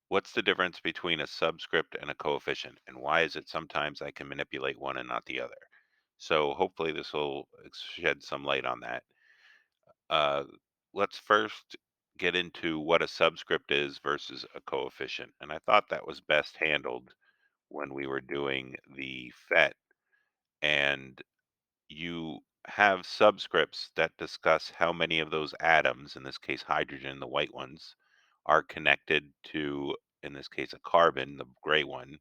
What's the difference between a subscript and a coefficient, and why is it sometimes I can manipulate one and not the other? So hopefully this will shed some light on that. Uh, let's first get into what a subscript is versus a coefficient. And I thought that was best handled when we were doing the PhET. And you have subscripts that discuss how many of those atoms, in this case hydrogen, the white ones, are connected to, in this case, a carbon, the gray one,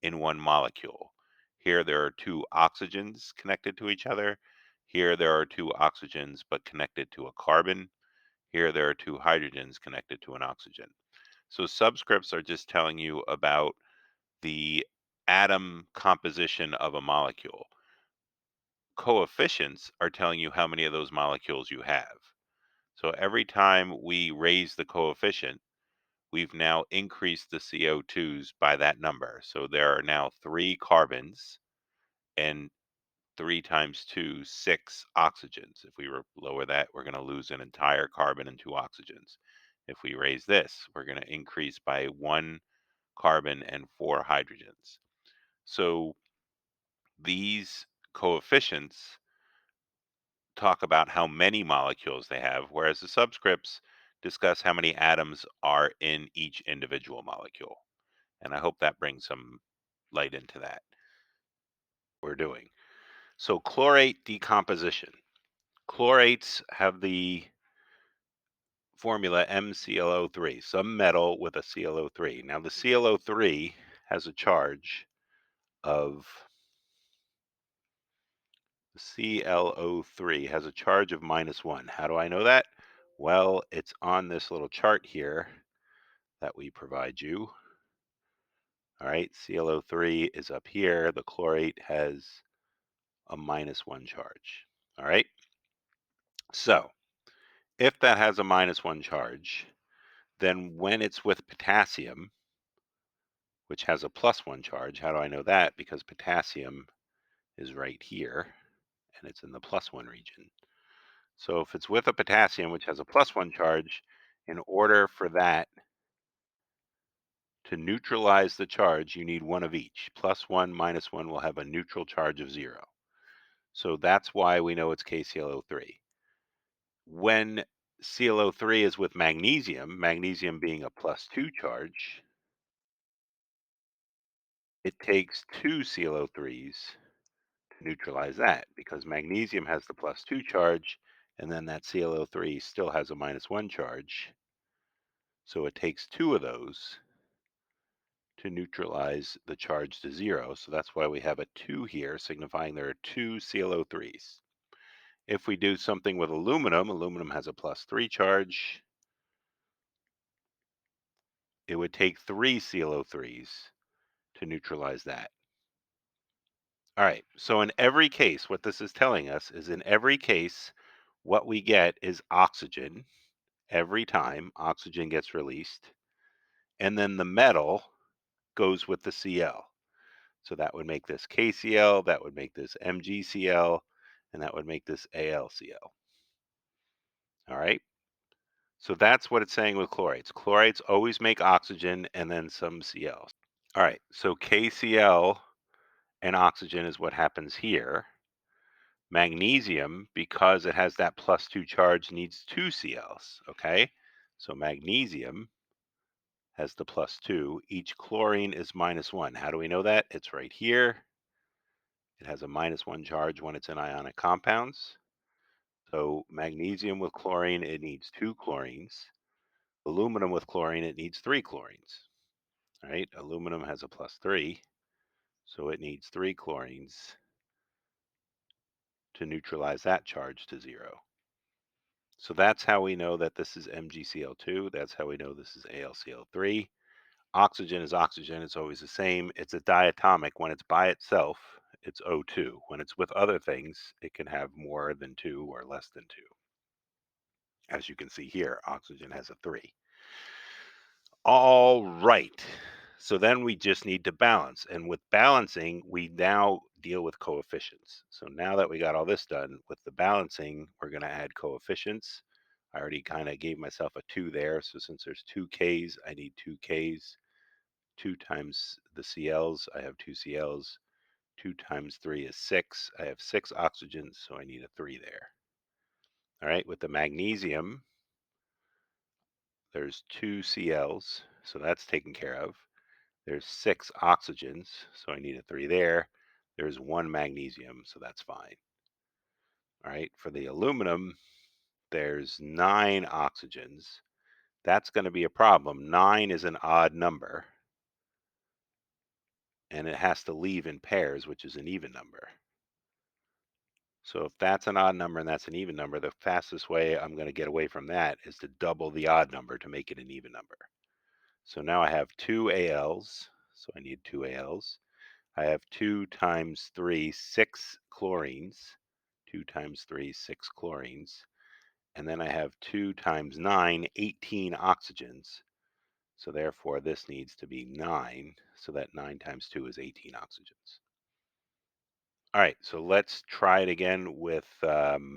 in one molecule. Here there are two oxygens connected to each other. Here there are two oxygens but connected to a carbon. Here there are two hydrogens connected to an oxygen. So subscripts are just telling you about the atom composition of a molecule. Coefficients are telling you how many of those molecules you have. So every time we raise the coefficient, we've now increased the CO2s by that number. So there are now 3 carbons and 3 times 2, 6 oxygens. If we lower that, we're going to lose an entire carbon and 2 oxygens. If we raise this, we're going to increase by 1 carbon and 4 hydrogens. So these coefficients talk about how many molecules they have, whereas the subscripts discuss how many atoms are in each individual molecule. And I hope that brings some light into that we're doing. So chlorate decomposition. Chlorates have the formula MClO3, some metal with a ClO3. Now the ClO3 has a charge of ClO3 has a charge of -1. How do I know that? Well, it's on this little chart here that we provide you. All right, ClO3 is up here. The chlorate has a -1 charge. All right, so if that has a -1 charge, then when it's with potassium, which has a +1 charge, how do I know that? Because potassium is right here and it's in the +1 region. So if it's with a potassium, which has a +1 charge, in order for that to neutralize the charge, you need one of each. +1, -1 will have a neutral charge of 0. So that's why we know it's KClO3. When ClO3 is with magnesium, magnesium being a +2 charge, it takes two ClO3s to neutralize that because magnesium has the +2 charge, and then that ClO3 still has a -1 charge. So it takes two of those to neutralize the charge to 0. So that's why we have a 2 here, signifying there are two ClO3s. If we do something with aluminum, aluminum has a +3 charge. It would take 3 ClO3s to neutralize that. All right, so in every case, what this is telling us is in every case, what we get is oxygen. Every time oxygen gets released, and then the metal goes with the Cl. So that would make this KCl, that would make this MgCl, and that would make this AlCl. All right. So that's what it's saying with chlorates. Chlorates always make oxygen and then some Cl. All right. So KCl and oxygen is what happens here. Magnesium, because it has that +2 charge, needs two Cls. Okay. So magnesium has the +2. Each chlorine is -1. How do we know that? It's right here. It has a -1 charge when it's in ionic compounds. So magnesium with chlorine, it needs two chlorines. Aluminum with chlorine, it needs three chlorines. All right, aluminum has a +3, so it needs three chlorines to neutralize that charge to 0. So that's how we know that this is MgCl2. That's how we know this is AlCl3. Oxygen is oxygen. It's always the same. It's a diatomic. When it's by itself, it's O2. When it's with other things, it can have more than 2 or less than 2. As you can see here, oxygen has a 3. All right. So then we just need to balance. And with balancing, we now deal with coefficients. So now that we got all this done, with the balancing, we're going to add coefficients. I already kind of gave myself a 2 there. So since there's two Ks, I need two Ks. 2 times the Cl's, I have 2 Cl's. 2 times 3 is 6. I have 6 oxygens, so I need a 3 there. All right, with the magnesium, there's 2 Cl's, so that's taken care of. There's 6 oxygens, so I need a 3 there. There's 1 magnesium, so that's fine. All right, for the aluminum, there's 9 oxygens. That's going to be a problem. 9 is an odd number, and it has to leave in pairs, which is an even number. So if that's an odd number and that's an even number, the fastest way I'm going to get away from that is to double the odd number to make it an even number. So now I have 2 Als, so I need 2 Als. I have 2 times 3, 6 chlorines. 2 times 3, 6 chlorines. And then I have 2 times 9, 18 oxygens. So therefore, this needs to be 9. So that 9 times 2 is 18 oxygens. All right, so let's try it again with, well,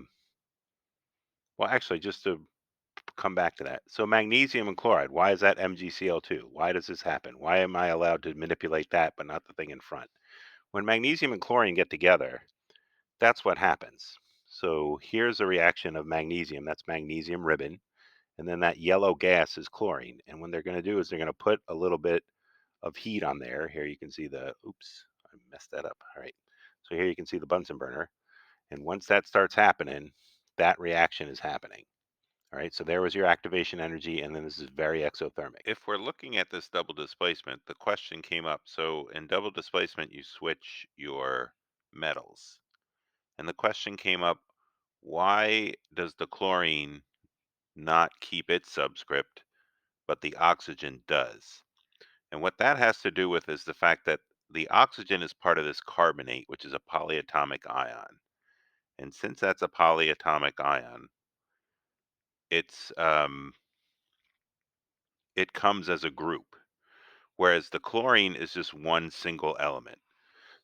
actually, just to come back to that. So magnesium and chloride, why is that MgCl2? Why does this happen? Why am I allowed to manipulate that, but not the thing in front? When magnesium and chlorine get together, that's what happens. So here's a reaction of magnesium. That's magnesium ribbon. And then that yellow gas is chlorine. And what they're going to do is they're going to put a little bit of heat on there. Here you can see the, oops, I messed that up. All right. So here you can see the Bunsen burner. And once that starts happening, that reaction is happening. All right, so there was your activation energy, and then this is very exothermic. If we're looking at this double displacement, the question came up. So in double displacement, you switch your metals. And the question came up, why does the chlorine not keep its subscript, but the oxygen does? And what that has to do with is the fact that the oxygen is part of this carbonate, which is a polyatomic ion. And since that's a polyatomic ion, it's it comes as a group, whereas the chlorine is just one single element.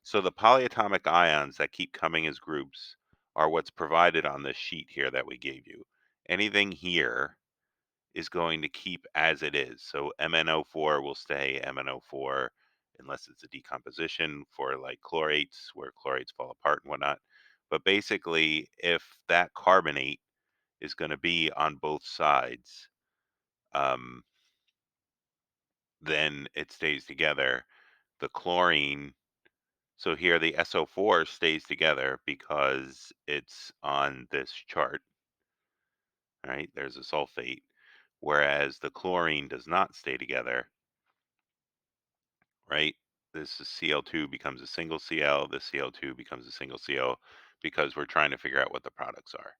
So the polyatomic ions that keep coming as groups are what's provided on this sheet here that we gave you. Anything here is going to keep as it is. So MnO4 will stay MnO4 unless it's a decomposition for like chlorates, where chlorates fall apart and whatnot. But basically, if that carbonate is going to be on both sides, um, then it stays together. The chlorine, so here the SO4 stays together because it's on this chart, right? There's a sulfate, whereas the chlorine does not stay together, right? This is Cl2 becomes a single Cl, this Cl2 becomes a single Cl because we're trying to figure out what the products are.